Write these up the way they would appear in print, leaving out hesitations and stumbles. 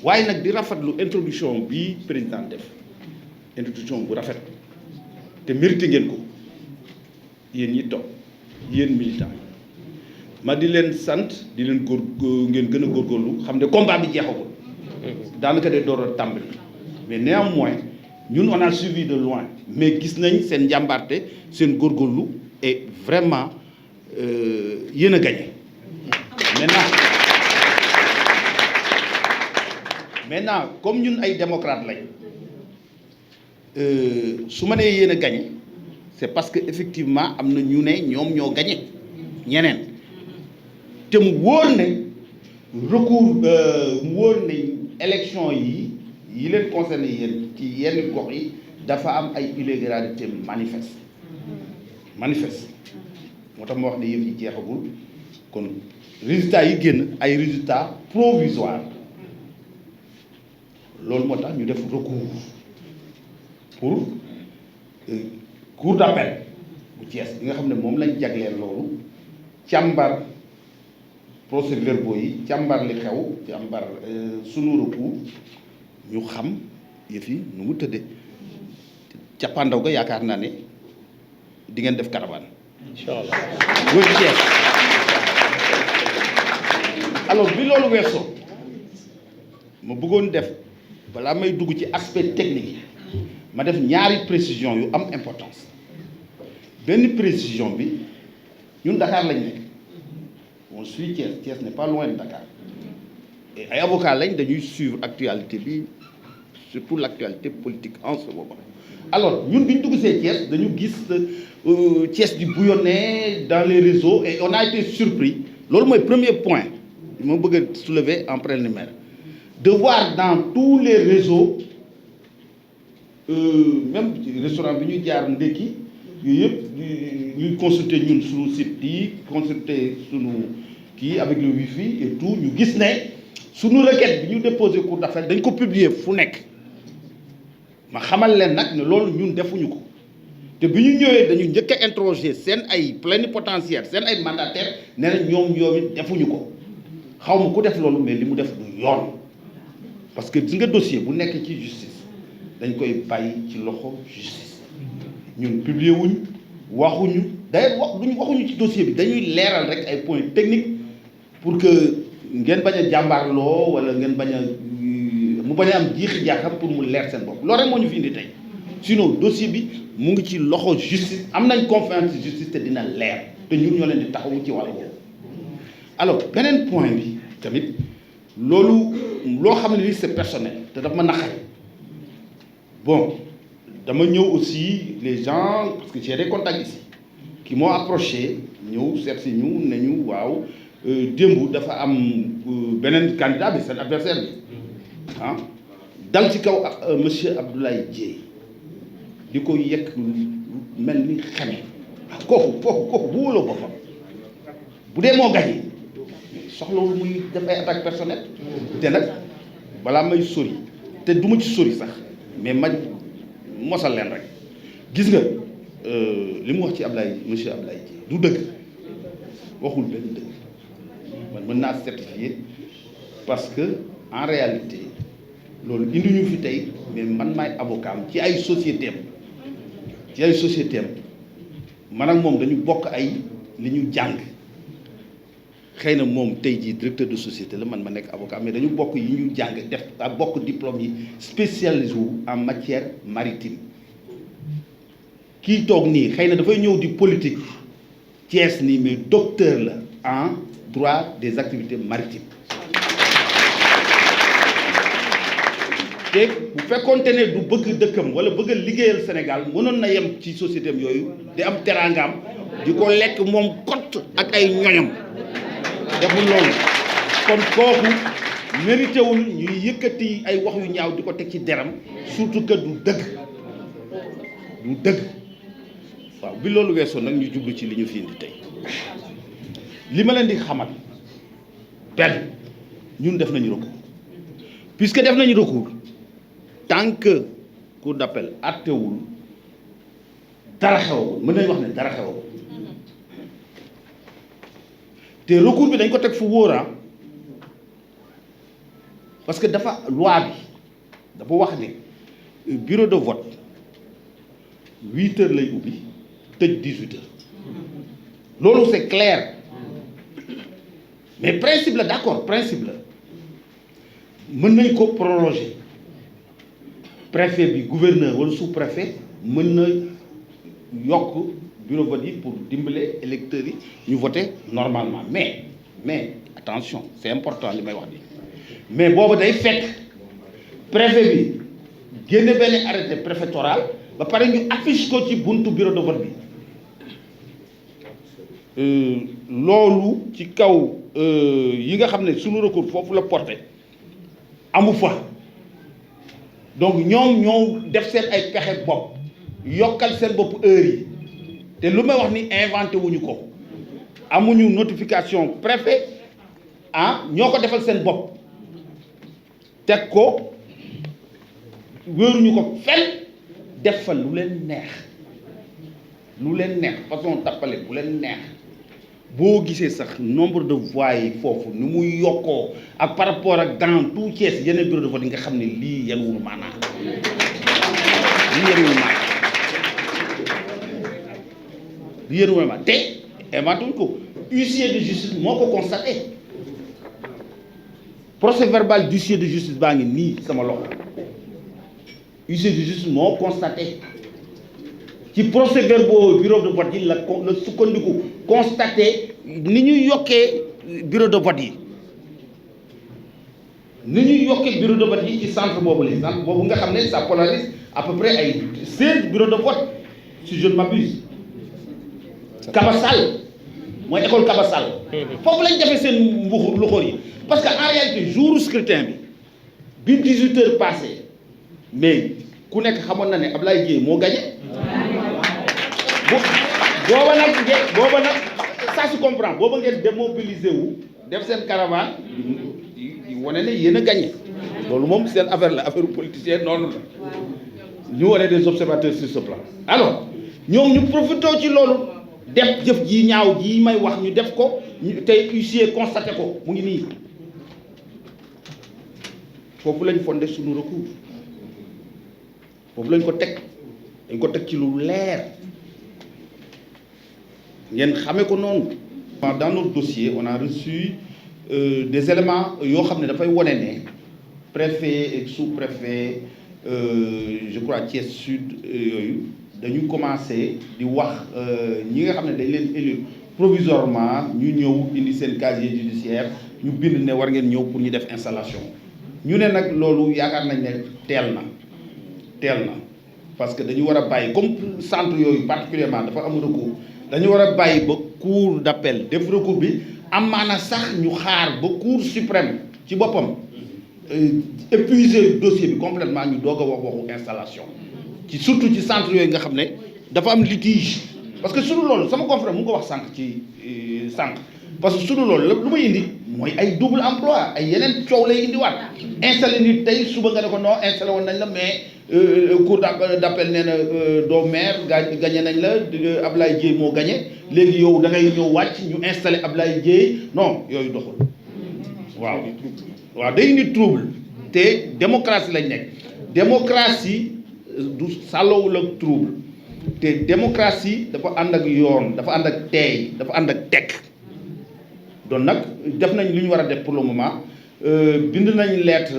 waaye nag di rafetlu introduction bi président def introduction bu rafet te mérité ngeen ko yéen ñi toog yéen militant ma di leen sant di leen ngeen gën a góorgóorlu xam ne combat bi jeexagul daanaka de door a tàmbali mais néanmoins ñun on a suivi de loin mais gis nañ seen njàmbarte seen góorgóorlu et vraiment yéen a gagné maintenant comme ñun ay démocrate lañ su ma nee yéen a gagné c'est parce que effectivement am na ñu ne ñoom ñoo gagné ñeneen te mu wóor ne recours mu wóor ne élection yi leen concerné yéen ci yenn gox yi dafa am ay irrégularité manifeste moo tax ma wax ne yëf yi jeexagul kon résultats yi génn ay résultats provisoires loolu moo tax ñu def recours pour cour d'appel bu Thiès bi nga xam ne moom lañ jagleel loolu càmbar procès-verbaux yi càmbar li xew càmbar sunu recours ñu xam yëf yi nu mu tëddee cappaandaw ga yaakaar naa ne di ngeen def caravane incha allah loolu Thiès. Alors bi loolu weesoo ma bëggoon def balaa may dugg ci aspect technique yi ma def ñaari précision yu am importance benn précision bi ñun Dakar lañ nekk on suit Thiès. Thiès n'est pas loin de Dakar et ay avocats lañ dañuy suivre actualité bi surtout l'actualité politique en ce moment. Alors ñun bi ñu dugg see Thiès dañu gis Thiès di bouillonner dans les réseaux et on a été surpris loolu mooy premier point bi ma bëgg a soulever en préliminaire de voir dans tous les réseaux même restaurant bi ñuy jaar ndekki yooyu yëpp ñuy consulter ñun suñu site yi consulter suñu kii avec le wifi et tout ñu gis ne suñu requête bi ñu déposé cour d'appel dañ ko publier fu nekk ma xamal leen nag ne loolu ñun defuñu ko te bi ñu ñëwee dañu njëkk a interroger seen ay plénipotentiaires seen ay mandataires ne na ñoom it defuñu ko xaw ma ku def loolu mais li mu def du yoon parce que gis nga dossier bu nekk ci justice dañ koy bàyyi ci loxo justice ñun publier wuñ waxuñu d'ailleurs waxuñu ci dossier bi dañuy leeral rek ay points techniques pour que ngeen bañ a jàmbaarloo wala ngeen bañ a mu bañ a am jiixi jaaxam pour mu leer seen bopp loolu rek moo ñu fi indi tey sinon dossier bi mu ngi ci loxo justice am nañ confiance ci justice te dina leer te ñun ñoo leen di taxawu ci wàllu boobu. Alors beneen point bi tamit loolu loo xam ne ni c'est personnel te daf ma naqari bon dama ñëw aussi les gens parce que j'ai des contacts ici qui m'ont approché ñëw seet si ñu ne ñu waaw démb dafa am beneen candidat bi seen adversaire bi ah dal ci kaw monsieur Abdoulaye Dièye di ko yekk mel ni xame kooku bu wóoloo boppam bu dee moo gañe soxlawul muy def ay attaque personnelle te nag balaa may sori te du ma ci sori sax mais ma mosal leen rek gis nga li mu wax ci monsieur Abdoulaye Dièye du dëgg waxul benn dëgg man mën naa certifier parce que en réalité loolu indi ñu fi tey mais man maay avocat am ci ay société am man ak moom dañu bokk ay li ñu jàng xëy na moom tey jii directeur de société la man ma nekk avocat mais dañu bokk yi ñu jàng def bokk diplôme yi spécialisé wu en matière maritime kii toog nii xëy na dafay ñëw di politique Thiès nii mais docteur la en droit des activités maritimes te bu fekkoonte ne du bëgg dëkkam wala bëgg a liggéeyal Sénégal mënoon na yem ci société am yooyu di am teraangaam di ko lekk moom kott ak ay ñoñam deful loolu kon kooku mérité wul ñuy yëkkati ay wax yu ñaaw di ko teg ci deram surtout que du dëgg waaw bi loolu weesoo nag ñu jublu ci li ñu fi indi tey li ma leen di xamal benn ñun def nañu recours puisque def nañu recours tant que cour d'appel attewul dara xewagul mën nañu wax ne dara xewagul te recours bi dañ ko teg fu wóora parce que dafa loi bi dafa wax ne bureau de vote 8 heures lay ubbi tëj 18 heures loolu c'est clair mais principe la d'accord principe la mën nañ ko prolonger préfet bi gouverneur wala sous-préfet mën na yokk bureau vote yi pour dimbale électeurs yi ñu voter normalement mais attention c'est important li may wax nii mais boobu day fekk préfet bi génne benn arrêté préfectoral ba pare ñu affiche ko ci buntu bureau de vote bi loolu ci kaw yi nga xam ne suñu recours foofu la porté amu fa donc ñoom ñoo def seen ay pexe bopp yokkal seen bopp heure yi te lu may wax ni inventé wuñu ko amuñu notification préfet ñoo ko defal seen bopp teg ko wéeruñu ko fenn def fa lu leen neex façon tappale bu leen neex boo gisee sax nombre de voix yi foofu ni muy yokkoo ak par rapport ak dans tout Thiès yeneen bureau de vote yi nga xam ne lii yenuwul maanaam te inventé wuñ ko huissier de justice moo ko constaté procès verbal d'huissier de justice baa ngi nii sama loxo huissier de justice moo constaté ci procès verbal bureau de vote yi la sukkandiku constaté ni ñuy yokkee bureau de vote yi bureau de vote yi ci centre boobu nga xam ne ça polarise à peu près ay 16 bureaux de vote si je ne m'abuse Kabassal mooy école Kabassal foofu lañ defee seen loxoor yi parce que en réalité jour scrutin bi 18 heures passé mais ku nekk xamoon na ne Ablaye Dièye moo gagné booba nag ça se comprend booba ngeen démobiliser wu def seen caravane di wane ne yéen a gagné loolu moom seen affaire la affaire politicien noonu la ñu wane des observateurs sur ce plan alors ñoom ñu profité ci loolu def jëf ji ñaaw ji may wax ñu def ko tey huissier constaté ko mu ngi nii foofu lañ fondé suñu recours foofu lañ ko teg dañ ko teg ci lu leer ngeen xamee ko noonu. Dans notre dossier on a reçu des éléments yoo xam ne dafay wone ne préfet et sous-préfet je crois Thiès Sud yooyu dañu commencé di wax ñi nga xam ne dañ leen élire provisoirement ñu ñëw indi seen casier judiciaire ñu bind ne war ngeen ñëw pour ñu def installation ñu ne nag loolu yaakaar nañ ne teel na parce que dañu war a bàyyi comme centre yooyu particulièrement dafa am recours dañu war a bàyyi ba cour d'appel def recours bi amaana sax ñu xaar ba cour suprême ci boppam épuiser dossier bi complètement ñu doog a wax waxu installation ci surtout ci centre yooyu nga xam ne dafa am litige parce que sunu loolu sama confrère mu ngi ko wax sànq ci sànq parce que sunu loolu lu may indi mooy ay double emploi ay yeneen coow lay indiwaat installé nit tey suba nga ne ko non installé woon nañ la mais cour d'appel nee na doo maire gagné nañ la Ablaye Dièye moo gagné léegi yow da ngay ñëw wàcc ñu installé Ablaye Dièye non yooyu doxul waaw day indi trouble te démocratie lañ nekk démocratie du sàllowul ak trouble te démocratie dafa ànd ak yoon dafa ànd ak teey dafa ànd ak tekk donc nag def nañ li ñu war a def pour le moment bind nañ lettre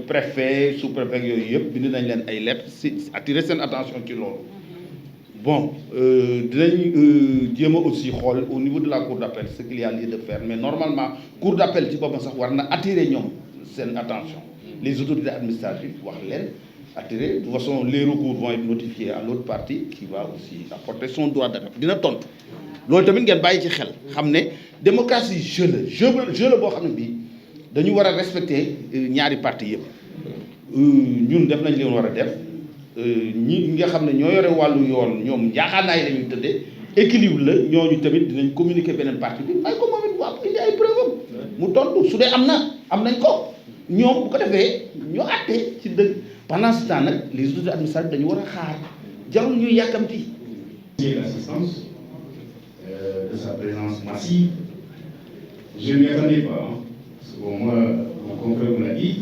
préfet sous-préfet yooyu yëpp bind nañ leen ay lettres si attirer seen attention ci loolu bon dinañ jéem a aussi xool au niveau de la cour d'appel ce qu'il y a lieu de faire mais normalement cour d'appel ci boppam sax war na attirer ñoom seen attention les autorités administratives wax leen attirer de toute façon les recours vont être notifiés à l'autre partie qui va aussi apporter son droit d'appel dina tontu loolu tamit ngeen bàyyi ci xel xam ne démocratie jeu la boo xam ne bii dañu war a respecter ñaari parti yëpp ñun def nañ leen war a def ñi nga xam ne ñoo yore wàllu yoon ñoom njaaxaanaay la ñuy tëddee équilibre la ñooñu tamit dinañ communiquer beneen parti bi ay ko moom it waa indi ay preuve mu tontu su dee am nañ ko ñoom bu ko defee ñoo àtte ci dëgg pendant ce temps nag les autorités administratives dañu war a xaar jarul ñuy yàkkamti. L'assistance de sa présence massive, je ne m'y attendais pas, parce que bon, moi, mon confrère me l'a dit.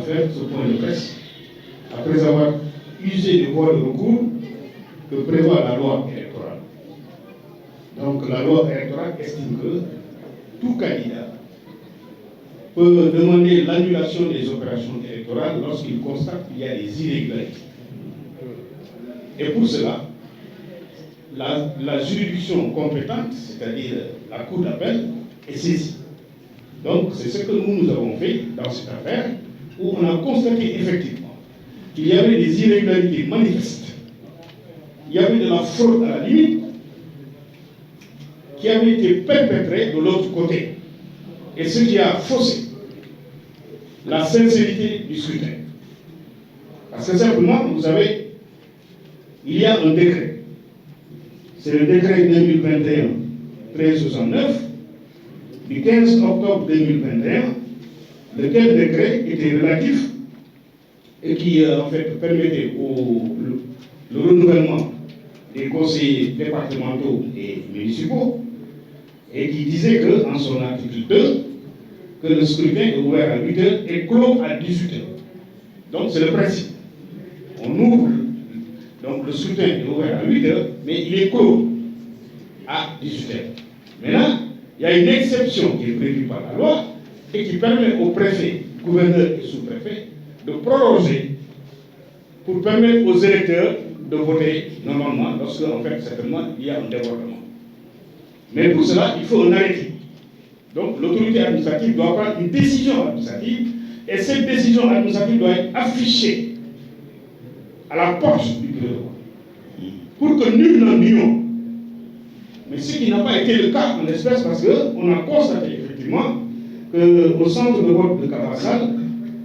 faire ce point de presse après avoir usé de voies de recours que prévoit la loi électorale. Donc la loi électorale estime que tout candidat peut demander l'annulation des opérations électorales lorsqu'il constate qu'il y a des irrégularités. Et pour cela, la juridiction compétente, c'est-à-dire la Cour d'appel, est saisie. Donc c'est ce que nous avons fait dans cette affaire, où on a constaté effectivement qu'il y avait des irrégularités manifestes, il y avait de la fraude à la limite, qui avait été perpétrée de l'autre côté. Et ce qui a faussé la sincérité du scrutin. Parce que simplement, vous savez, il y a un décret. C'est le décret 2021-1369 du 15 octobre 2021, lequel décret était relatif et qui en fait permettait le renouvellement des conseillers départementaux et municipaux, et qui disait que, en son article 2, que le scrutin est ouvert à 8 h et clos à 18 h. Donc c'est le principe. On ouvre, donc le scrutin est ouvert à 8 h, mais il est clos à 18 h. Maintenant, il y a une exception qui est prévue par la loi et qui permet aux préfets, gouverneurs et sous-préfets de proroger pour permettre aux électeurs de voter normalement lorsque, en fait, certainement, il y a un débordement. Mais pour cela, il faut un arrêté. Donc, l'autorité administrative doit prendre une décision administrative, et cette décision administrative doit être affichée à la porte du bureau de vote, pour que nul n'en ignore. Mais ce qui n'a pas été le cas en espèce, parce qu'on a constaté effectivement qu'au centre de vote de Kabassal,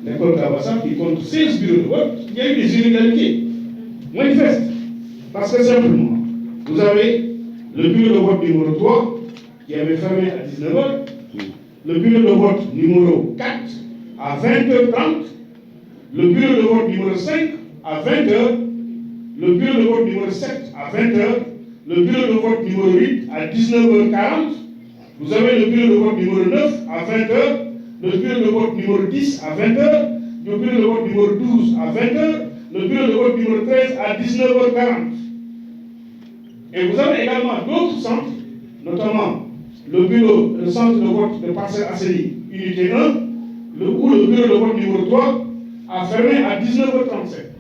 l'école Kabassal, qui compte 16 bureaux de vote, il y a eu des inégalités manifestes. Parce que simplement, vous avez le bureau de vote numéro 3 qui avait fermé à 19 h, le bureau de vote numéro 4 à 20 h 30, le bureau de vote numéro 5 à 20 h, le bureau de vote numéro 7 à 20 h, le bureau de vote numéro 8 à 19 h 40, vous avez le bureau de vote numéro 9 à 20 h, le bureau de vote numéro 10 à 20 h, le bureau de vote numéro 12 à 20 h, le bureau de vote numéro 13 à 19 h 40. Et vous avez également d'autres centres, notamment le centre de vote de Parcelles Assainies, unité 1, où le bureau de vote numéro 3 a fermé à 19 h 37.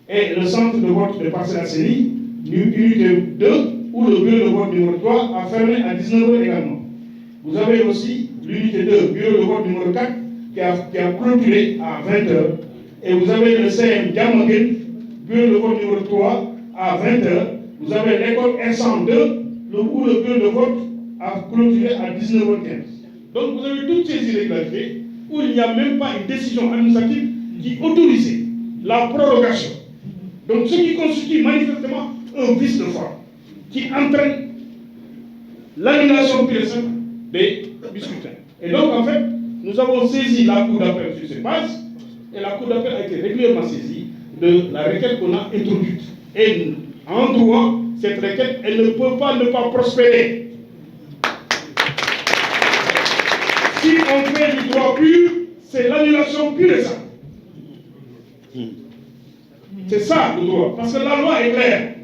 Et le centre de vote de Parcelles Assainies, unité 2, où le bureau de vote numéro 3 a fermé à 19 h également. Vous avez aussi l'unité 2, bureau de vote numéro 4, qui a clôturé à 20 h. Et vous avez le CM Diamaguène, bureau de vote numéro 3 à 20 h. Vous avez l'école R102, où le bureau de vote a clôturé à 19 h 15. Donc vous avez toutes ces irrégularités où il n'y a même pas une décision administrative qui autorisait la prorogation. Donc ce qui constitue manifestement un vice de forme qui entraîne l'annulation pure et simple du scrutin. Et donc en fait, nous avons saisi la Cour d'appel sur ces bases, et la Cour d'appel a été régulièrement saisie de la requête qu'on a introduite. Et en droit, cette requête, elle ne peut pas ne pas prospérer. Si on fait du droit pur, c'est l'annulation pure et simple. C'est ça le droit. Parce que la loi est claire.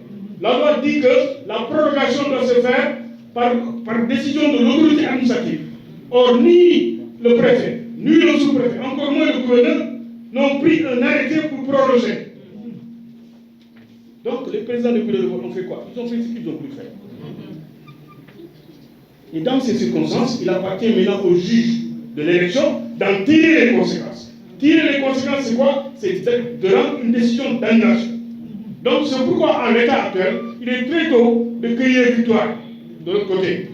La loi dit que la prorogation doit se faire par décision de l'autorité administrative. Or, ni le préfet, ni le sous-préfet, encore moins le gouverneur, n'ont pris un arrêté pour proroger. Donc, les présidents de bureau de vote ont fait quoi? Ils ont fait ce qu'ils ont pu faire. Et dans ces circonstances, il appartient maintenant au juge de l'élection d'en tirer les conséquences. Tirer les conséquences, c'est quoi? C'est de rendre une décision d'annulation. Donc, c'est pourquoi, en l'état actuel, il est très tôt de crier victoire de l'autre côté.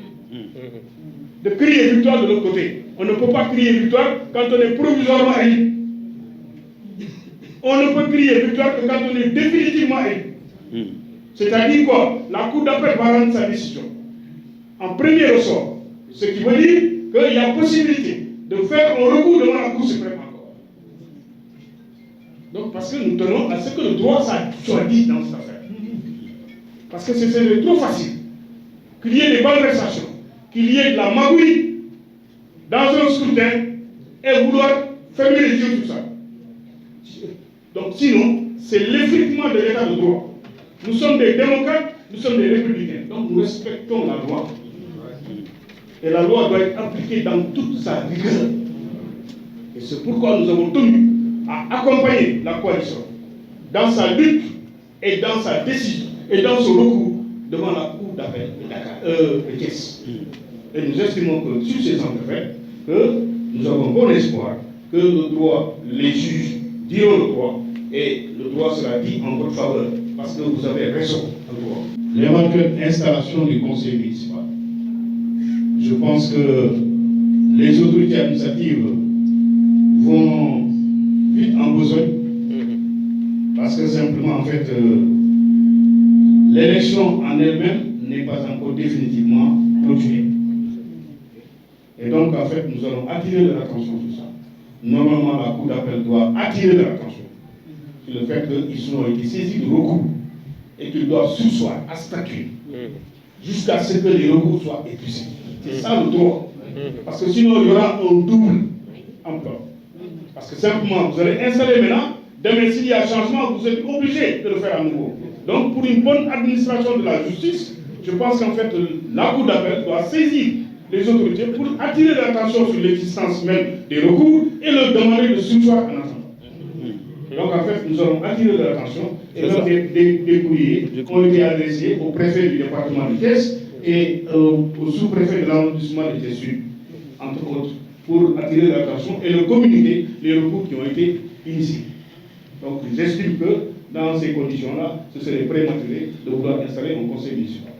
De crier victoire de l'autre côté. On ne peut pas crier victoire quand on est provisoirement élu. On ne peut crier victoire que quand on est définitivement élu. C'est-à-dire quoi? La Cour d'appel va rendre sa décision en premier ressort. Ce qui veut dire qu'il y a possibilité de faire un recours devant la Cour suprême encore. Donc, parce que nous tenons à ce que le droit soit dit dans cette affaire. Parce que c'est trop facile qu'il y ait des malversations, qu'il y ait de la magouille dans un scrutin et vouloir fermer les yeux sur ça. Donc sinon, c'est l'effritement de l'état de droit. Nous sommes des démocrates, nous sommes des républicains. Donc nous respectons la loi. Et la loi doit être appliquée dans toute sa rigueur. Et c'est pourquoi nous avons tenu à accompagner la coalition dans sa lutte et dans sa décision et dans son recours devant la Cour d'appel de Thiès. Et nous estimons que sur ces faits, que nous avons bon espoir que le droit, les juges diront le droit et le droit sera dit en votre faveur parce que vous avez raison en droit. L'éventuelle installation du conseil municipal. Je pense que les autorités administratives vont vite en besogne parce que simplement en fait l'élection en elle-même n'est pas encore définitivement clôturée. Et donc en fait nous allons attirer de l'attention sur ça. Normalement la Cour d'appel doit attirer de l'attention sur le fait qu'ils ont été saisis de recours et qu'ils doivent surseoir à statuer jusqu'à ce que les recours soient épuisés. C'est ça le droit. Parce que sinon il y aura un double emploi. Parce que simplement vous allez installer maintenant, demain s'il y a changement, vous êtes obligé de le faire à nouveau. Donc pour une bonne administration de la justice, je pense qu'en fait la Cour d'appel doit saisir les autorités pour attirer l'attention sur l'existence même des recours et leur demander de surseoir en attendant. Donc en fait, nous allons attirer de l'attention et donc des courriers ont été adressés au préfet du département de Thiès et au sous-préfet de l'arrondissement de Thiès Sud, entre autres, pour attirer l'attention et leur communiquer les recours qui ont été initiés. Donc j'estime que dans ces conditions-là, ce serait prématuré de vouloir installer un conseil municipal.